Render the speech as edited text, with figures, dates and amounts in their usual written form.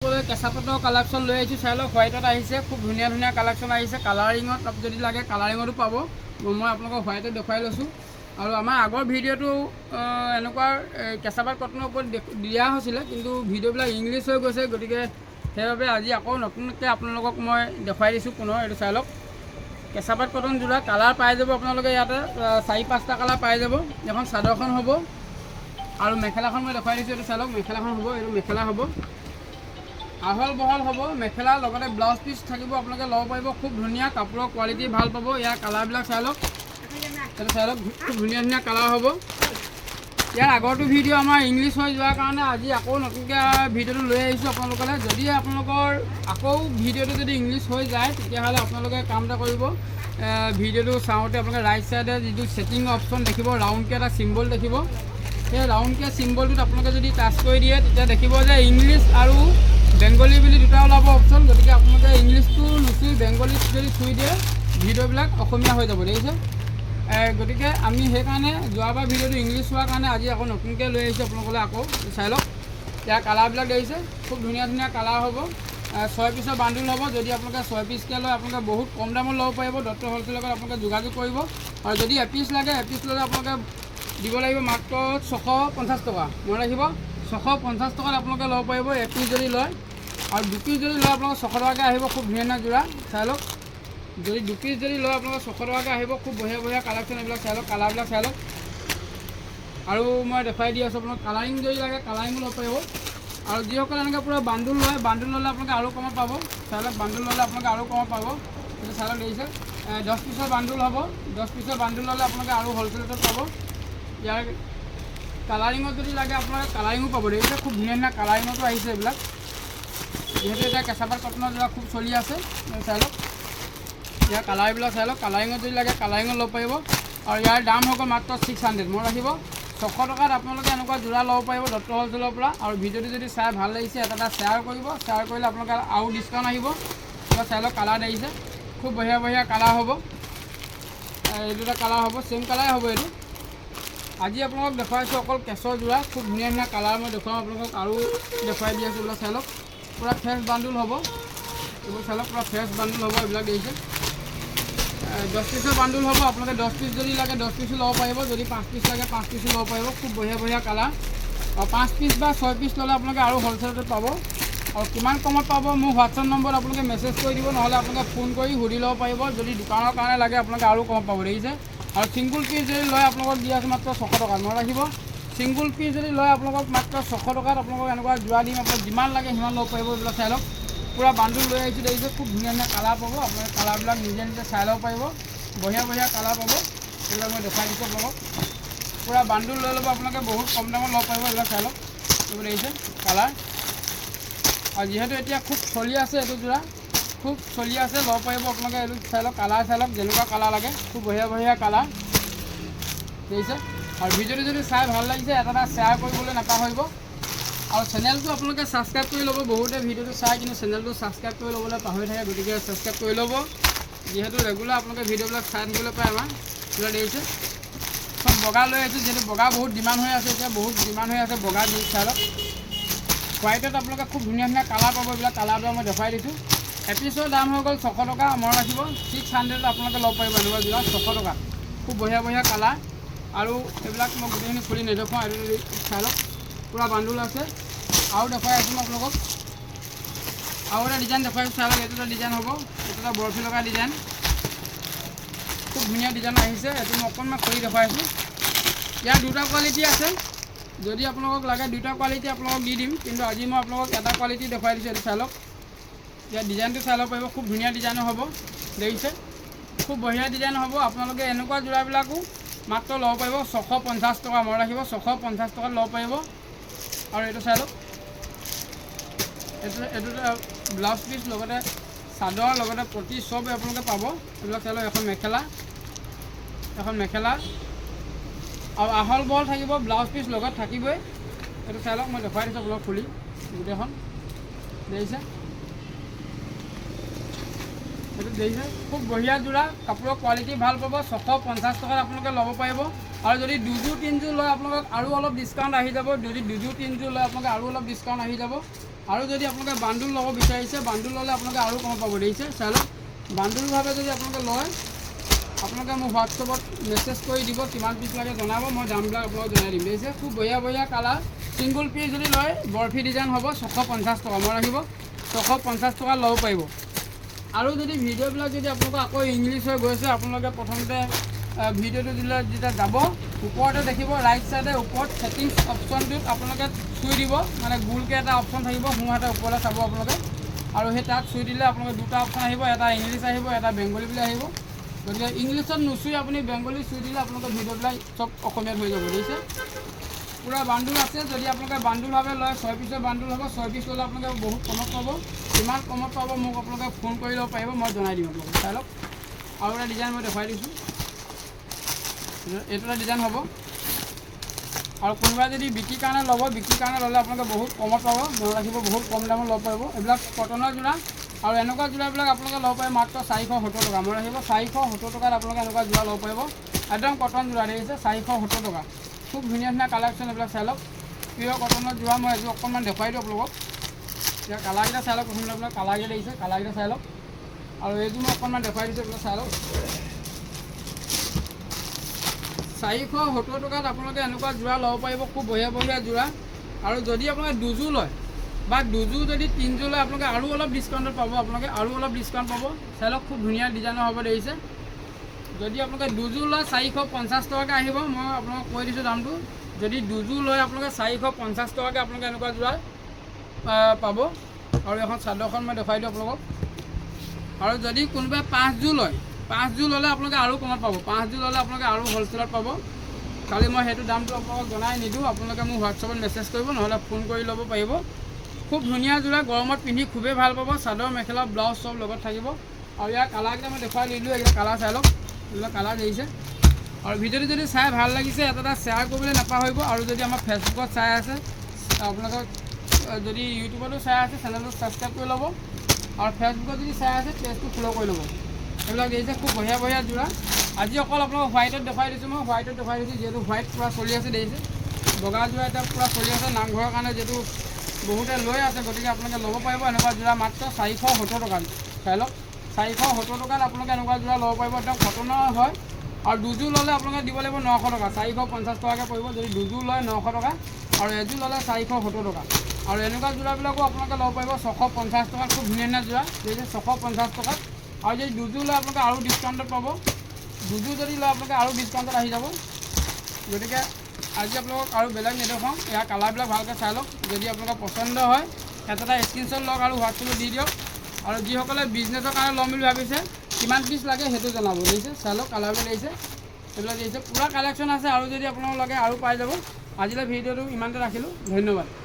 কেঁচা পাটৰ কালেকশ্যন লৈ আহিছোঁ, চাই লওক। হোৱাইটত আহিছে, খুব ধুনীয়া ধুনীয়া কালেকশ্যন আহিছে। কালাৰিঙত যদি লাগে কালাৰিঙতো পাব। মই আপোনালোকক হোৱাইটত দেখুৱাই লৈছোঁ। আৰু আমাৰ আগৰ ভিডিঅ'টো এনেকুৱা কেঁচা পাট কটনৰ ওপৰত দিয়া হৈছিলে, কিন্তু ভিডিঅ'বিলাক ইংলিছ হৈ গৈছে। গতিকে সেইবাবে আজি আকৌ নতুনকৈ আপোনালোকক মই দেখুৱাই দিছোঁ পুনৰ। এইটো চাই লওক, কেঁচা পাট কটন যোৰা কালাৰ পাই যাব আপোনালোকে। ইয়াতে 4-5টা কালাৰ পাই যাব। এখন চাদৰখন হ'ব আৰু মেখেলাখন মই দেখুৱাই দিছোঁ। এইটো চাই লওক, মেখেলাখন হ'ব। এইটো মেখেলা হ'ব, আহল বহল হ'ব মেখেলা, লগতে ব্লাউজ পিচ থাকিব। আপোনালোকে ল'ব পাৰিব, খুব ধুনীয়া কাপোৰৰ কোৱালিটি ভাল পাব। ইয়াৰ কালাৰবিলাক চাই লওক, এইটো চাই লওক, খুব ধুনীয়া ধুনীয়া কালাৰ হ'ব। ইয়াৰ আগৰটো ভিডিঅ' আমাৰ ইংলিছ হৈ যোৱাৰ কাৰণে আজি আকৌ নতুনকৈ ভিডিঅ'টো লৈ আহিছোঁ আপোনালোকলৈ। যদি আপোনালোকৰ আকৌ ভিডিঅ'টো যদি ইংলিছ হৈ যায়, তেতিয়াহ'লে আপোনালোকে কাম এটা কৰিব, ভিডিঅ'টো চাওঁতে আপোনালোকে ৰাইট ছাইডে যিটো ছেটিং অপশ্যন দেখিব, ৰাউণ্ডকৈ এটা চিম্বল দেখিব। সেই ৰাউণ্ডকৈ চিম্বলটোত আপোনালোকে যদি টাচ কৰি দিয়ে, তেতিয়া দেখিব যে ইংলিছ আৰু বেংগলী বুলি দুটা ওলাব অপশ্যন। গতিকে আপোনালোকে ইংলিছটো নুচুই বেংগলীত যদি চুই দিয়ে, ভিডিঅ'বিলাক অসমীয়া হৈ যাব, দেখিছে। গতিকে আমি সেইকাৰণে যোৱাবাৰ ভিডিঅ'টো ইংলিছ হোৱাৰ কাৰণে আজি আকৌ নতুনকৈ লৈ আহিছোঁ আপোনালোকলৈ। আকৌ চাই লওক, ইয়াৰ কালাৰবিলাক দেখিছে, খুব ধুনীয়া ধুনীয়া কালাৰ হ'ব। 6 পিচৰ বান্দুল হ'ব। যদি আপোনালোকে 6 পিচকৈ লয়, আপোনালোকে বহুত কম দামত ল'ব পাৰিব। দত্ত হ'লচেলৰ লগত আপোনালোকে যোগাযোগ কৰিব। আৰু যদি এপিচ লাগে, এপিচ ল'লে আপোনালোকে দিব লাগিব মাত্ৰ 650 টকা। মনত ৰাখিব, 650 টকাত আপোনালোকে ল'ব পাৰিব এপিচ যদি লয়। আৰু 2 পিচ যদি লয়, আপোনালোকৰ 600 টকাকৈ আহিব। খুব ধুনীয়া ধুনীয়া যোৰা চাই লওক। যদি 2 পিচ যদি লয়, আপোনালোকৰ 600 টকাকৈ আহিব। খুব বঢ়িয়া বঢ়িয়া কালেকশ্যন এইবিলাক চাই লওক, কালাৰবিলাক চাই লওক। আৰু মই দেখুৱাই দি আছোঁ আপোনাক, কালাৰিং যদি লাগে কালাৰিঙো ল'ব পাৰিব। আৰু যিসকলে এনেকৈ পূৰা বান্দুল লয়, বান্দুল ল'লে আপোনালোকে আৰু কমত পাব। চাই লওক, বান্দুল ল'লে আপোনালোকে আৰু কমত পাব। সেইটো চাই লওক, দেখিছে। 10 পিচৰ বান্দুল হ'ব। 10 পিচৰ বান্দুল ল'লে আপোনালোকে আৰু হ'লচেলতে পাব। ইয়াৰ কালাৰিঙত যদি লাগে আপোনালোকে কালাৰিঙো পাব, দেখিছে। খুব ধুনীয়া ধুনীয়া কালাৰিঙতো আহিছে এইবিলাক। যিহেতু এতিয়া কেঁচা পাট কটনৰ যোৰা খুব চলি আছে, চাই লওক। ইয়াৰ কালাৰবিলাক চাই লওক, কালাৰিঙত যদি লাগে কালাৰিঙত ল'ব পাৰিব। আৰু ইয়াৰ দাম হৈ গ'ল মাত্ৰ 600। মনত ৰাখিব, 600 টকাত আপোনালোকে এনেকুৱা যোৰা ল'ব পাৰিব দত্ত হ'লচেলৰ পৰা। আৰু ভিডিঅ'টো যদি চাই ভাল লাগিছে, এটা শ্বেয়াৰ কৰিব। শ্বেয়াৰ কৰিলে আপোনালোকে আৰু ডিছকাউণ্ট আহিব। চাই লওক, কালাৰ দেখিছে, খুব বঢ়িয়া বঢ়িয়া কালাৰ হ'ব। এইটো এটা কালাৰ হ'ব, ছেম কালাৰে হ'ব এইটো। আজি আপোনালোকক দেখুৱাইছোঁ অকল কেঁচৰ যোৰা, খুব ধুনীয়া ধুনীয়া কালাৰ মই দেখুৱাওঁ আপোনালোকক। আৰু দেখুৱাই দি আছোঁ এইবিলাক চাই লওক, পূৰা ফ্ৰেছ বান্দুল হ'ব। এইবোৰ চাই লওক, পূৰা ফ্ৰেছ বান্দুল হ'ব। এইবিলাক দেখিছে, 10 পিচৰ বান্দুল হ'ব। আপোনালোকে 10 পিচ যদি লাগে 10 পিচো ল'ব পাৰিব। যদি 5 পিচ লাগে 5 পিচো ল'ব পাৰিব। খুব বঢ়িয়া বঢ়িয়া কালাৰ। আৰু 5 পিচ বা 6 পিচ ল'লে আপোনালোকে আৰু হ'লচেলতে পাব। আৰু কিমান কমত পাব, মোৰ হোৱাটছআপ নম্বৰত আপোনালোকে মেছেজ কৰি দিব, নহ'লে আপোনালোকে ফোন কৰি সুধি ল'ব পাৰিব। যদি দোকানৰ কাৰণে লাগে আপোনালোকে আৰু কমত পাব, দেখিছে। আৰু ছিংগুল পিচ যদি লয়, আপোনালোকক দি আছোঁ মাত্ৰ 600 টকাত। মনত ৰাখিব, ছিংগুল পিচ যদি লয় আপোনালোকক মাত্ৰ 600 টকাত আপোনালোকক এনেকুৱা যোৰা দিম। আপোনালোক যিমান লাগে সিমান ল'ব পাৰিব। এইবিলাক চাই লওক, পূৰা বান্দুল লৈ আহিছোঁ, দেখিছে। খুব ধুনীয়া ধুনীয়া কালাৰ পাব। আপোনালোকে কালাৰবিলাক নিজে নিজে চাই ল'ব পাৰিব। বঢ়িয়া বঢ়িয়া কালাৰ পাব। এইবিলাক মই দেখুৱাই দিছোঁ আপোনালোকক। পূৰা বান্দুল লৈ ল'ব, আপোনালোকে বহুত কম দামত ল'ব পাৰিব। এইবিলাক চাই লওক, এইবোৰ দেখিছে কালাৰ। আৰু যিহেতু এতিয়া খুব চলি আছে, এইটো যোৰা খুব চলি আছে, ল'ব পাৰিব আপোনালোকে। এইটো চাই লওক, কালাৰ চাই লওক, যেনেকুৱা কালাৰ লাগে, খুব বঢ়িয়া বঢ়িয়া কালাৰ দেখিছে। আৰু ভিডিঅ'টো যদি চাই ভাল লাগিছে, এটা শ্বেয়াৰ কৰিবলৈ নাপাহৰিব। আৰু চেনেলটো আপোনালোকে ছাবস্ক্ৰাইব কৰি ল'ব। বহুতে ভিডিঅ'টো চাই কিন্তু চেনেলটো ছাবস্ক্ৰাইব কৰি ল'বলৈ পাহৰি থাকে। গতিকে ছাবস্ক্ৰাইব কৰি ল'ব, যিহেতু ৰেগুলাৰ আপোনালোকে ভিডিঅ'বিলাক চাই থাকিবলৈ পায়। আমাৰ এইবিলাক দেখিছে, চব বগা লৈ আহিছোঁ। যিহেতু বগা বহুত ডিমাণ্ড হৈ আছে, এতিয়া বহুত ডিমাণ্ড হৈ আছে বগা। চাই লওক, হোৱাইটত আপোনালোকে খুব ধুনীয়া ধুনীয়া কালাৰ পাব। এইবিলাক কালাৰবিলাক মই দেখুৱাই দিছোঁ। এপিচৰ দাম হৈ গ'ল 600 টকা। মনত ৰাখিব, 600 আপোনালোকে ল'ব পাৰিব এনেকুৱা যোৰা 600 টকা। খুব বঢ়িয়া বঢ়িয়া কালাৰ। আৰু এইবিলাক মই গোটেইখিনি খুলি নেদেখুৱাওঁ। এইটো চাই লওক, পূৰা বান্দুল আছে। আৰু দেখুৱাই আছোঁ মই আপোনালোকক, আৰু এটা ডিজাইন দেখুৱাইছোঁ, চাই লওক। এইটো এটা ডিজাইন হ'ব, এইটো এটা বৰফি লগা ডিজাইন। খুব ধুনীয়া ডিজাইন আহিছে। এইটো মই অকণমান খুলি দেখুৱাইছোঁ। ইয়াৰ দুটা কোৱালিটি আছে। যদি আপোনালোকক লাগে দুটা কোৱালিটি আপোনালোকক দি দিম, কিন্তু আজি মই আপোনালোকক এটা কোৱালিটি দেখুৱাই দিছোঁ। এইটো চাই লওক, ইয়াৰ ডিজাইনটো চাই ল'ব পাৰিব। খুব ধুনীয়া ডিজাইনো হ'ব, দেখিছে। খুব বঢ়িয়া ডিজাইন হ'ব। আপোনালোকে এনেকুৱা যোৰাবিলাকো মাত্ৰ ল'ব পাৰিব 650 টকা। মনত ৰাখিব, 650 টকাত ল'ব পাৰিব। আৰু এইটো চাই লওক, এইটো ব্লাউজ পিচ, লগতে চাদৰ, লগতে পটি চব আপোনালোকে পাব। এইবিলাক চাই লওক, এখন মেখেলা, এখন মেখেলা। আৰু আহল বহল থাকিব, ব্লাউজ পিচ লগত থাকিবই। এইটো চাই লওক, মই দেখুৱাই দিছোঁ আপোনালোক খুলি গোটেইখন, দেখিছে। এইটো দেখিছে, খুব বঢ়িয়া যোৰা, কাপোৰৰ কোৱালিটি ভাল পাব। 650 টকাত আপোনালোকে ল'ব পাৰিব। আৰু যদি দুযোৰ তিনিযোৰ লয় আপোনালোকক আৰু অলপ ডিছকাউণ্ট আহি যাব। যদি দুযোৰ তিনিযোৰ লয় আপোনালোকে আৰু অলপ ডিছকাউণ্ট আহি যাব। আৰু যদি আপোনালোকে বাণ্ডুল ল'ব বিচাৰিছে বাণ্ডুল ল'লে আপোনালোকে আৰু কম পাব দেখিছে চাই লওক বাণ্ডুলভাৱে যদি আপোনালোকে লয় আপোনালোকে মোক হোৱাটছআপত মেছেজ কৰি দিব কিমান পিচ লাগে জনাব মই দামবিলাক আপোনালোকক জনাই দিম দেখিছে খুব বঢ়িয়া বঢ়িয়া কালাৰ ছিংগুল পিচ যদি লয় বৰফি ডিজাইন হ'ব 650 টকা মই ৰাখিব 650 টকা ল'ব পাৰিব আৰু যদি ভিডিঅ'বিলাক যদি আপোনালোকৰ আকৌ ইংলিছ হৈ গৈছে আপোনালোকে প্ৰথমতে ভিডিঅ'টো যেতিয়া যাব ওপৰতে দেখিব ৰাইট চাইডে ওপৰত ছেটিংছ অপশ্যনটোত আপোনালোকে চুই দিব মানে গোলকৈ এটা অপশ্যন থাকিব সোঁহাতে ওপৰলৈ চাব আপোনালোকে আৰু সেই তাত চুই দিলে আপোনালোকে দুটা অপশ্যন আহিব এটা ইংলিছ আহিব এটা বেংগলী বুলি আহিব গতিকে ইংলিছত নুচুই আপুনি বেংগলী চুই দিলে আপোনালোকৰ ভিডিঅ'বিলাক চব অসমীয়াত হৈ যাব দেখিছে পূৰা বাণ্ডুল আছে যদি আপোনালোকে বাণ্ডুলভাৱে লয় 6 পিচৰ বাণ্ডুল হ'ব 6 পিচ ল'লে আপোনালোকে বহুত কমত পাব কিমান কমত পাব মোক আপোনালোকে ফোন কৰি ল'ব পাৰিব মই জনাই দিম আপোনালোকক চাই লওক আৰু এটা ডিজাইন মই দেখুৱাই দিছোঁ এইটো এটা ডিজাইন হ'ব আৰু কোনোবাই যদি বিক্ৰীৰ কাৰণে ল'ব বিক্ৰীৰ কাৰণে ল'লে আপোনালোকে বহুত কমত পাব মনত ৰাখিব বহুত কম দামত ল'ব পাৰিব এইবিলাক কটনৰ যোৰা আৰু এনেকুৱা যোৰাবিলাক আপোনালোকে ল'ব পাৰিব মাত্ৰ 470 টকা মনত ৰাখিব 470 টকাত আপোনালোকে এনেকুৱা যোৰা ল'ব পাৰিব একদম কটন যোৰা দেখিছে 470 টকা খুব ধুনীয়া ধুনীয়া কালেকশ্যন এইবিলাক চাই লওক পিয়ৰ কটনৰ যোৰা মই এইযোৰ অকণমান দেখুৱাই দিওঁ আপোনালোকক এতিয়া কালাৰকেইটা চাই লওক প্ৰথমতে আপোনালোকে কালাৰকেইটা দেখিছে কালাৰকেইটা চাই লওক আৰু এইযোৰ মই অকণমান দেখুৱাই দিছোঁ এইবিলাক চাই লওক 470 টকাত আপোনালোকে এনেকুৱা যোৰা ল'ব পাৰিব খুব বঢ়িয়া বঢ়িয়া যোৰা আৰু যদি আপোনালোকে দুযোৰ লয় বা দুযোৰ যদি তিনিযোৰ লয় আপোনালোকে আৰু অলপ ডিছকাউণ্টত পাব আপোনালোকে আৰু অলপ ডিছকাউণ্ট পাব চাই লওক খুব ধুনীয়া ডিজাইনৰ হ'ব দেখিছে যদি আপোনালোকে দুযোৰ লয় 450 টকাকৈ আহিব মই আপোনালোকক কৈ দিছোঁ দামটো যদি দুযোৰ লয় আপোনালোকে 450 টকাকৈ আপোনালোকে এনেকুৱা যোৰা পাব আৰু এখন চাদৰখন মই দেখুৱাই দিওঁ আপোনালোকক আৰু যদি কোনোবাই 5যোৰ লয় 5যোৰ ল'লে আপোনালোকে আৰু কমত পাব 5যোৰ ল'লে আপোনালোকে আৰু হ'লচেলত পাব খালি মই সেইটো দামটো আপোনালোকক জনাই নিদিওঁ আপোনালোকে মোক হোৱাটছআপত মেছেজ কৰিব নহ'লে ফোন কৰি ল'ব পাৰিব খুব ধুনীয়া যোৰা গৰমত পিন্ধি খুবেই ভাল পাব চাদৰ মেখেলা ব্লাউজ চব লগত থাকিব আৰু ইয়াৰ কালাৰকেইটা মই দেখুৱাই দিলোঁ এইকেইটা কালাৰ চাই লওক এইবিলাক কালাৰ দেখিছে আৰু ভিডিঅ'টো যদি চাই ভাল লাগিছে এটা শ্বেয়াৰ কৰিবলৈ নাপাহৰিব আৰু যদি আমাৰ ফেচবুকত চাই আছে আপোনালোকক যদি ইউটিউবতো চাই আছে চেনেলটো ছাবস্ক্ৰাইব কৰি ল'ব আৰু ফেচবুকত যদি চাই আছে পেজটো ফ'ল' কৰি ল'ব এইবিলাক দেখিছে খুব বঢ়িয়া বঢ়িয়া যোৰা আজি অকল আপোনালোকক হোৱাইটত দেখুৱাই দিছোঁ মই হোৱাইটত দেখুৱাই দিছোঁ যিহেতু হোৱাইট পূৰা চলি আছে দেখিছে বগা যোৰা এতিয়া পূৰা চলি আছে নামঘৰৰ কাৰণে যিহেতু বহুতে লৈ আছে গতিকে আপোনালোকে ল'ব পাৰিব এনেকুৱা যোৰা মাত্ৰ 470 টকাত চাই লওক 470 টকাত আপোনালোকে এনেকুৱা যোৰা ল'ব পাৰিব একদম কটনৰ হয় আৰু দুযোৰ ল'লে আপোনালোকে দিব লাগিব 900 টকা 450 টকাকৈ পৰিব যদি দুযোৰ লয় 900 টকা আৰু এযোৰ ল'লে 470 টকা আৰু এনেকুৱা যোৰাবিলাকো আপোনালোকে ল'ব পাৰিব 650 টকাত খুব ধুনীয়া ধুনীয়া যোৰা দেখিছে 650 টকাত আৰু যদি দুযোৰ লয় আপোনালোকে আৰু ডিছকাউণ্টত পাব দুযোৰ যদি লয় আপোনালোকে আৰু ডিছকাউণ্টত আহি যাব গতিকে আজি আপোনালোকক আৰু বেলেগ নেদেখাওঁ ইয়াৰ কালাৰবিলাক ভালকৈ চাই লওক যদি আপোনালোকৰ পচন্দ হয় এটা স্ক্ৰীনশ্বট লওক আৰু হোৱাটছআপত দি দিয়ক আৰু যিসকলে বিজনেছৰ কাৰণে ল'ম বুলি ভাবিছে কিমান পিচ লাগে সেইটো জনাব দেখিছে চাই লওক কালাৰবোৰ দেখিছে এইবিলাক দেখিছে পূৰা কালেকশ্যন আছে আৰু যদি আপোনালোক লাগে আৰু পাই যাব আজিলৈ ভিডিঅ'টো ইমানতে ৰাখিলোঁ ধন্যবাদ